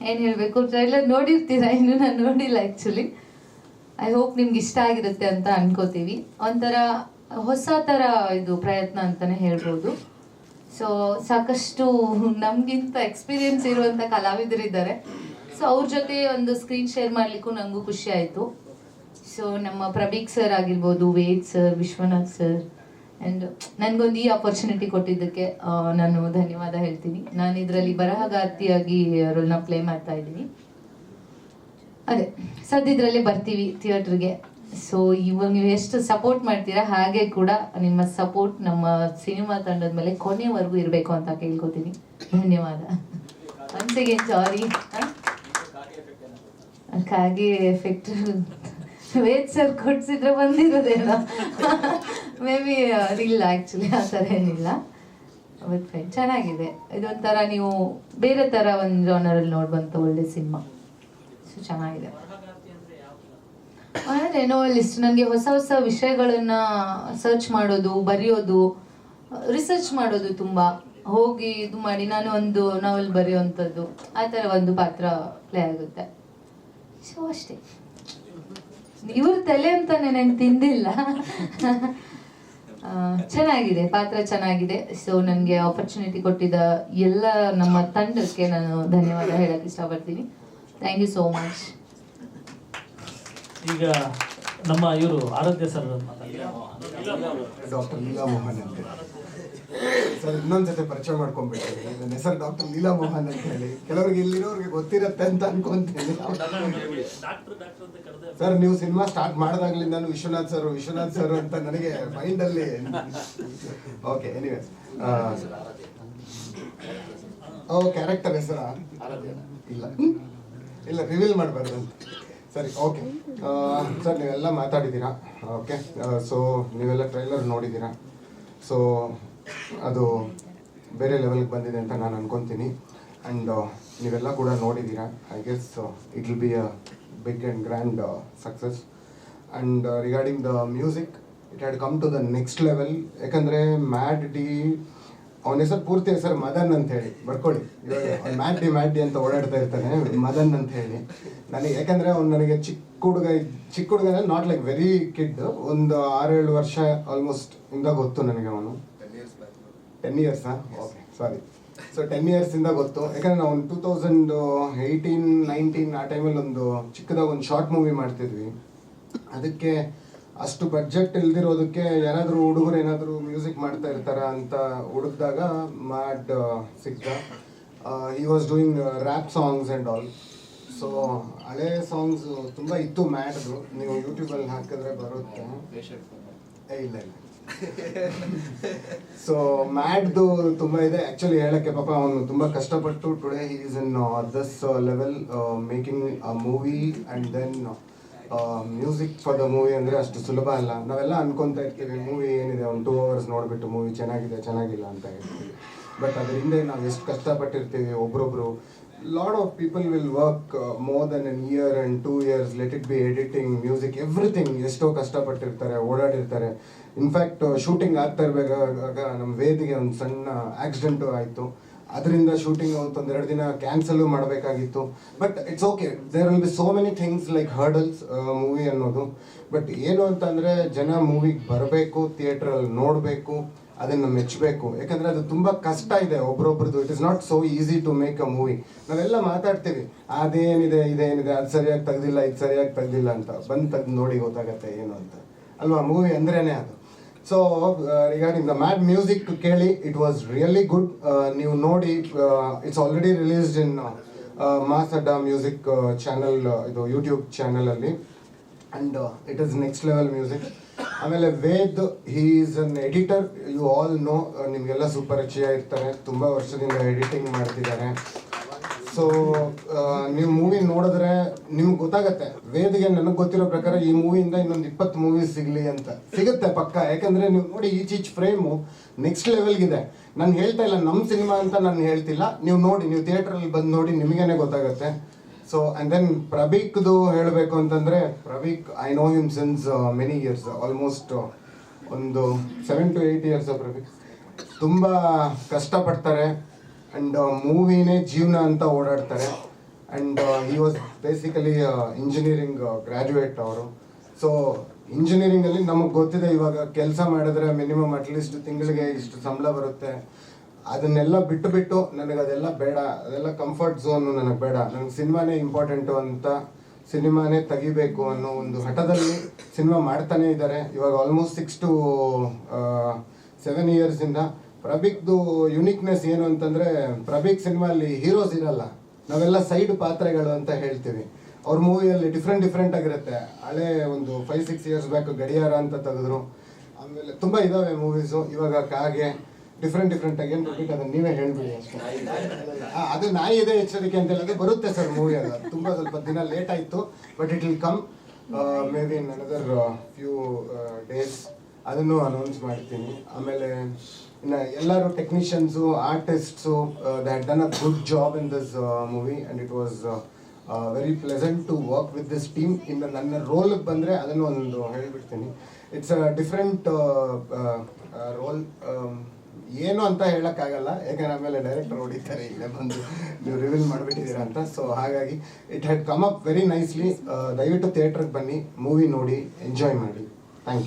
ಏನು ಹೇಳಬೇಕು, ಟ್ರೈಲರ್ ನೋಡಿರ್ತೀರಾ, ಇನ್ನು ನಾನು ನೋಡಿಲ್ಲ ಆ್ಯಕ್ಚುಲಿ. ಐ ಹೋಪ್ ನಿಮ್ಗೆ ಇಷ್ಟ ಆಗಿರುತ್ತೆ ಅಂತ ಅನ್ಕೋತೀವಿ. ಒಂಥರ ಹೊಸ ಥರ ಇದು ಪ್ರಯತ್ನ ಅಂತಲೇ ಹೇಳ್ಬೋದು. ಸೊ ಸಾಕಷ್ಟು ನಮಗಿಂತ ಎಕ್ಸ್ಪೀರಿಯನ್ಸ್ ಇರುವಂಥ ಕಲಾವಿದರಿದ್ದಾರೆ. ಸೊ ಅವ್ರ ಜೊತೆ ಒಂದು ಸ್ಕ್ರೀನ್ ಶೇರ್ ಮಾಡಲಿಕ್ಕೂ ನನಗೂ ಖುಷಿ ಆಯಿತು. ಸೊ ನಮ್ಮ ಪ್ರಭೀಕ್ ಸರ್ ಆಗಿರ್ಬೋದು, Ved sir, Vishwanath sir, and ನನಗೊಂದು ಈ ಆಪರ್ಚುನಿಟಿ ಕೊಟ್ಟಿದ್ದಕ್ಕೆ ನಾನು ಧನ್ಯವಾದ ಹೇಳ್ತೀನಿ. ನಾನು ಇದರಲ್ಲಿ ಬರಹಗಾರ್ತಿಯಾಗಿ ರೋಲ್ನ ಪ್ಲೇ ಮಾಡ್ತಾ ಇದ್ದೀನಿ. ಅದೇ ಸದ್ಯದ್ರಲ್ಲೇ ಬರ್ತೀವಿ ಥಿಯೇಟ್ರಿಗೆ. ಸೊ ಇವಾಗ ನೀವು ಎಷ್ಟು ಸಪೋರ್ಟ್ ಮಾಡ್ತೀರಾ ಹಾಗೆ ಕೂಡ ನಿಮ್ಮ ಸಪೋರ್ಟ್ ನಮ್ಮ ಸಿನಿಮಾ ತಂಡದ ಮೇಲೆ ಕೊನೆವರೆಗೂ ಇರಬೇಕು ಅಂತ ಕೇಳ್ಕೊತೀನಿ. ಧನ್ಯವಾದ. Once again sorry. ಕಾಗೆ ಎಫೆಕ್ಟ್ ವೇದ್ ಸರ್ ಕೊಡ್ಸಿದ್ರೆ ಬಂದಿರೋದೇನೋ, ಮೇ ಬಿ ಇಲ್ಲ ಆ್ಯಕ್ಚುಲಿ ಆ ಥರ ಏನಿಲ್ಲ. ಬಟ್ ಫೈನ್, ಚೆನ್ನಾಗಿದೆ. ಇದೊಂಥರ ನೀವು ಬೇರೆ ಥರ ಒಂದು ಜಾನರಲ್ಲಿ ನೋಡುವಂಥ ಒಳ್ಳೆ ಸಿನಿಮಾ. ಸೊ ಚೆನ್ನಾಗಿದೆ. ಏನೋ ಲಿಸ್ಟ್ ನನಗೆ ಹೊಸ ಹೊಸ ವಿಷಯಗಳನ್ನು ಸರ್ಚ್ ಮಾಡೋದು, ಬರೆಯೋದು, ರಿಸರ್ಚ್ ಮಾಡೋದು, ತುಂಬ ಹೋಗಿ ಇದು ಮಾಡಿ ನಾನು ಒಂದು ನಾವೆಲ್ ಬರೆಯೋವಂಥದ್ದು, ಆ ಥರ ಒಂದು ಪಾತ್ರ ಪ್ಲೇ ಆಗುತ್ತೆ. ಸೊ ಅಷ್ಟೇ. ಇವ್ರ ತಲೆ ಅಂತ ನಾನು ತಿಂದಿಲ್ಲ. ಚೆನ್ನಾಗಿದೆ, ಪಾತ್ರ ಚೆನ್ನಾಗಿದೆ. ಸೊ ನನಗೆ ಆಪರ್ಚುನಿಟಿ ಕೊಟ್ಟಿದ್ದ ಎಲ್ಲ ನಮ್ಮ ತಂಡಕ್ಕೆ ನಾನು ಧನ್ಯವಾದ ಹೇಳಕ್ಕೆ ಇಷ್ಟಪಡ್ತೀನಿ. Thank you so much. ಈಗ ನಮ್ಮ ಇವರು ಆರಾಧ್ಯ ಸರ್ ಡಾಕ್ಟರ್ ಲೀಲಾ ಮೋಹನ್ ಅಂತ ಸರ್, ಇನ್ನೊಂದು ಜೊತೆ ಪರಿಚಯ ಮಾಡ್ಕೊಂಡ್ಬಿಟ್ಟಿದ್ದೀನಿ. ನನ್ನ ಹೆಸರು ಡಾಕ್ಟರ್ ಲೀಲಾ ಮೋಹನ್ ಅಂತ ಹೇಳಿ. ಕೆಲವರಿಗೆ ಇಲ್ಲಿರೋರಿಗೆ ಗೊತ್ತಿರುತ್ತೆ ಅಂತ ಅನ್ಕೊಂತೀನಿ. ಸರ್, ನೀವು ಸಿನಿಮಾ ಸ್ಟಾರ್ಟ್ ಮಾಡಿದಾಗ್ಲಿಂದ ವಿಶ್ವನಾಥ್ ಸರ್ ಅಂತ ನನಗೆ ಮೈಂಡಲ್ಲಿ. ಓಕೆ, ಎನಿವೇಸ್, ಕ್ಯಾರೆಕ್ಟರ್ ಹೆಸರ ಇಲ್ಲ ರಿವೀಲ್ ಮಾಡಬಾರ್ದು ಅಂತ. ಸರಿ, ಓಕೆ ಸರ್, ನೀವೆಲ್ಲ ಮಾತಾಡಿದ್ದೀರಾ. ಓಕೆ, ಸೊ ನೀವೆಲ್ಲ ಟ್ರೈಲರ್ ನೋಡಿದ್ದೀರಾ. ಸೊ ಅದು ಬೇರೆ ಲೆವೆಲ್ಗೆ ಬಂದಿದೆ ಅಂತ ನಾನು ಅನ್ಕೊತೀನಿ. ಆ್ಯಂಡ್ ನೀವೆಲ್ಲ ಕೂಡ ನೋಡಿದ್ದೀರಾ. I guess it will be a big and grand success. And regarding the music, it had come to the next level. ಯಾಕಂದರೆ ಮ್ಯಾಡ್ ಡಿ, ಅವನ ಹೆಸರು ಪೂರ್ತಿ ಹೆಸರು ಮದನ್ ಅಂತ ಹೇಳಿ ಬರ್ಕೊಳ್ಳಿ. ಇವಾಗ ಮ್ಯಾಡ್ ಡಿ ಅಂತ ಓಡಾಡ್ತಾ ಇರ್ತಾನೆ, ಮದನ್ ಅಂತ ಹೇಳಿ. ನನಗೆ ಯಾಕಂದರೆ ಅವ್ನು ನನಗೆ ಚಿಕ್ಕ ಹುಡುಗ ನಾಟ್ ಲೈಕ್ ವೆರಿ ಕಿಡ್, ಒಂದು 6-7 ವರ್ಷ ಆಲ್ಮೋಸ್ಟ್ ಇಂದ ಗೊತ್ತು ನನಗೆ. ಅವನು 10 ಇಯರ್ಸಾ? ಓಕೆ, ಸಾರಿ. ಸೊ 10 ಇಯರ್ಸಿಂದ ಗೊತ್ತು. ಯಾಕಂದರೆ ನಾವು 2018-19 ಆ ಟೈಮಲ್ಲಿ ಒಂದು ಚಿಕ್ಕದಾಗ ಒಂದು ಶಾರ್ಟ್ ಮೂವಿ ಮಾಡ್ತಿದ್ವಿ. ಅದಕ್ಕೆ ಅಷ್ಟು ಬಡ್ಜೆಟ್ ಇಲ್ದಿರೋದಕ್ಕೆ ಯಾರಾದರೂ ಹುಡುಗರು ಏನಾದರೂ ಮ್ಯೂಸಿಕ್ ಮಾಡ್ತಾ ಇರ್ತಾರ ಅಂತ ಹುಡುಕಿದಾಗ ಮ್ಯಾಡ್ ಸಿಕ್ತ. He was doing rap songs and all. So ಹಳೆ ಸಾಂಗ್ಸ್ ತುಂಬ ಇತ್ತು ಮ್ಯಾಡ್ದು. ನೀವು ಯೂಟ್ಯೂಬಲ್ಲಿ ಹಾಕಿದ್ರೆ ಬರುತ್ತೆ. ಇಲ್ಲ ಸೊ ಮ್ಯಾಡ್ದು ತುಂಬ ಇದೆ ಆ್ಯಕ್ಚುಲಿ ಹೇಳೋಕ್ಕೆ. ಪಾಪ ಅವನು ತುಂಬ ಕಷ್ಟಪಟ್ಟು today he is in this level, making a movie and then music for the movie ಅಂದರೆ ಅಷ್ಟು ಸುಲಭ ಅಲ್ಲ. ನಾವೆಲ್ಲ ಅನ್ಕೊತಾ ಇರ್ತೀವಿ ಮೂವಿ ಏನಿದೆ ಒಂದು 2 hours ನೋಡಿಬಿಟ್ಟು ಮೂವಿ ಚೆನ್ನಾಗಿಲ್ಲ ಅಂತ ಹೇಳ್ತೀವಿ. ಬಟ್ ಅದ್ರ ಹಿಂದೆ ನಾವು ಎಷ್ಟು ಕಷ್ಟಪಟ್ಟಿರ್ತೀವಿ ಒಬ್ರೊಬ್ರು. Lot of people will work more than an year and 2 years, let it be editing, music, everything. ಎಷ್ಟೋ ಕಷ್ಟಪಟ್ಟಿರ್ತಾರೆ, ಓಡಾಡಿರ್ತಾರೆ. ಇನ್ಫ್ಯಾಕ್ಟ್ ಶೂಟಿಂಗ್ ಆಗ್ತಾ ಇರಬೇಕಾಗ ನಮ್ಮ ವೇದಿಗೆ ಒಂದು ಸಣ್ಣ ಆಕ್ಸಿಡೆಂಟು ಆಯಿತು. ಅದರಿಂದ ಶೂಟಿಂಗ್ ಒಂದು 2 ದಿನ ಕ್ಯಾನ್ಸಲು ಮಾಡಬೇಕಾಗಿತ್ತು. But it's okay, there will be so many things like hurdles movie ಅನ್ನೋದು. ಬಟ್ ಏನು ಅಂತಂದರೆ ಜನ ಮೂವಿಗೆ ಬರಬೇಕು, ಥಿಯೇಟ್ರಲ್ಲಿ ನೋಡಬೇಕು, ಅದನ್ನು ಮೆಚ್ಚಬೇಕು. ಯಾಕಂದರೆ ಅದು ತುಂಬ ಕಷ್ಟ ಇದೆ ಒಬ್ರೊಬ್ರದ್ದು. It is not so easy to make a movie. ನಾವೆಲ್ಲ ಮಾತಾಡ್ತೀವಿ ಅದೇನಿದೆ ಇದೇನಿದೆ, ಅದು ಸರಿಯಾಗಿ ತೆಗ್ದಿಲ್ಲ, ಇದು ಸರಿಯಾಗಿ ತೆಗ್ದಿಲ್ಲ ಅಂತ. ಬಂದು ತೆಗ್ದು ನೋಡಿ ಗೊತ್ತಾಗತ್ತೆ ಏನು ಅಂತ ಅಲ್ವಾ. ಮೂವಿ ಅಂದ್ರೇ ಅದು. So regarding the Mad music ಕೇಳಿ, ಇಟ್ ವಾಸ್ ರಿಯಲಿ ಗುಡ್. ನೀವು ನೋಡಿ, it's already released in mass Adda music channel, ಇದು ಯೂಟ್ಯೂಬ್ ಚಾನಲಲ್ಲಿ. And it is next level music. ಆಮೇಲೆ Ved, he is an editor. You all know, ನಿಮಗೆಲ್ಲ ಸುಪರಿಚಯ ಇರ್ತಾರೆ, ತುಂಬ ವರ್ಷದಿಂದ ಎಡಿಟಿಂಗ್ ಮಾಡ್ತಿದ್ದಾರೆ. ಸೊ ನೀವು ಮೂವಿ ನೋಡಿದ್ರೆ ನಿಮ್ಗೆ ಗೊತ್ತಾಗತ್ತೆ. ವೇದ್ಗೆ ನನಗೆ ಗೊತ್ತಿರೋ ಪ್ರಕಾರ ಈ ಮೂವಿಯಿಂದ ಇನ್ನೊಂದು 20 ಮೂವೀಸ್ ಸಿಗುತ್ತೆ ಪಕ್ಕ. ಯಾಕಂದರೆ ನೀವು ನೋಡಿ ಈಚ್ ಫ್ರೇಮು ನೆಕ್ಸ್ಟ್ ಲೆವೆಲ್ಗಿದೆ. ನಾನು ಹೇಳ್ತಾ ಇಲ್ಲ ನಮ್ಮ ಸಿನಿಮಾ ಅಂತ ನಾನು ಹೇಳ್ತಿಲ್ಲ. ನೀವು ನೋಡಿ, ನೀವು ಥಿಯೇಟ್ರಲ್ಲಿ ಬಂದು ನೋಡಿ, ನಿಮಗೇನೆ ಗೊತ್ತಾಗುತ್ತೆ. ಸೊ ಆ್ಯಂಡ್ ದೆನ್ ಪ್ರಭೀಕ್ದು ಹೇಳಬೇಕು ಅಂತಂದರೆ, Prabheek I know him since many years, almost ಒಂದು 7 to 8 years. ಪ್ರಭೀಕ್ ತುಂಬ ಕಷ್ಟಪಡ್ತಾರೆ ಆ್ಯಂಡ್ ಮೂವಿನೇ ಜೀವನ ಅಂತ ಓಡಾಡ್ತಾರೆ. And he was basically engineering graduate ಅವರು. ಸೊ ಇಂಜಿನಿಯರಿಂಗಲ್ಲಿ ನಮಗೆ ಗೊತ್ತಿದೆ ಇವಾಗ ಕೆಲಸ ಮಾಡಿದ್ರೆ ಮಿನಿಮಮ್ ಅಟ್ಲೀಸ್ಟ್ ತಿಂಗಳಿಗೆ ಇಷ್ಟು ಸಂಬಳ ಬರುತ್ತೆ. ಅದನ್ನೆಲ್ಲ ಬಿಟ್ಟು ನನಗೆ ಅದೆಲ್ಲ ಬೇಡ, ಅದೆಲ್ಲ ಕಂಫರ್ಟ್ ಝೋನು ನನಗೆ ಬೇಡ, ನನಗೆ ಸಿನಿಮಾನೇ ಇಂಪಾರ್ಟೆಂಟು ಅಂತ ಸಿನಿಮಾನೇ ತೆಗಿಬೇಕು ಅನ್ನೋ ಒಂದು ಹಠದಲ್ಲಿ ಸಿನಿಮಾ ಮಾಡ್ತಾನೇ ಇದ್ದಾರೆ. ಇವಾಗ ಆಲ್ಮೋಸ್ಟ್ 6 to 7 ಇಯರ್ಸಿಂದ. ಪ್ರಭೀಕ್ದು ಯುನಿಕ್ನೆಸ್ ಏನು ಅಂತಂದರೆ, ಪ್ರಭೀಕ್ ಸಿನಿಮಾಲ್ಲಿ ಹೀರೋಸ್ ಇರಲ್ಲ, ನಾವೆಲ್ಲ ಸೈಡ್ ಪಾತ್ರಗಳು ಅಂತ ಹೇಳ್ತೀವಿ. ಅವ್ರ ಮೂವಿಯಲ್ಲಿ ಡಿಫ್ರೆಂಟ್ ಆಗಿರುತ್ತೆ. ಹಳೆ ಒಂದು 5-6 ಇಯರ್ಸ್ ಬ್ಯಾಕ್ ಗಡಿಯಾರ ಅಂತ ತೆಗೆದ್ರು. ಆಮೇಲೆ ತುಂಬ ಇದ್ದಾವೆ ಮೂವೀಸು. ಇವಾಗ ಕಾಗೆ ಡಿಫ್ರೆಂಟ್ ಆಗಿ ಏನು ರಿಪೀಟ್ ಅದನ್ನು ನೀವೇ ಹೇಳ್ಬಿಡಿ ಅಷ್ಟೇ. ಅದು ನಾಯಿ ಇದೆ ಎಚ್ಚರಿಕೆ ಅಂತ ಹೇಳೋದು ಬರುತ್ತೆ ಸರ್ ಮೂವಿ. ಅದು ತುಂಬ ಸ್ವಲ್ಪ ದಿನ ಲೇಟ್ ಆಯಿತು, but it will come maybe in another few days. ಅದನ್ನು ಅನೌನ್ಸ್ ಮಾಡ್ತೀನಿ. ಆಮೇಲೆ ಇನ್ನು ಎಲ್ಲರೂ technicians, artists, they had done a good job in this movie and it was very pleasant to work with this team. ಇನ್ನು ನನ್ನ ರೋಲ್ಗೆ ಬಂದರೆ ಅದನ್ನು ಒಂದು ಹೇಳಿಬಿಡ್ತೀನಿ. It's a different role. ಏನು ಅಂತ ಹೇಳೋಕ್ಕಾಗಲ್ಲ, ಯಾಕಂದ್ರೆ ಆಮೇಲೆ ಡೈರೆಕ್ಟರ್ ಹೊಡಿತಾರೆ ಇಲ್ಲೇ ಬಂದು ನೀವು ರಿವೀಲ್ ಮಾಡಿಬಿಟ್ಟಿದ್ದೀರಾ ಅಂತ. ಸೊ ಹಾಗಾಗಿ it had come up very nicely. ದಯವಿಟ್ಟು ಥಿಯೇಟ್ರಿಗೆ ಬನ್ನಿ, ಮೂವಿ ನೋಡಿ, ಎಂಜಾಯ್ ಮಾಡಿ.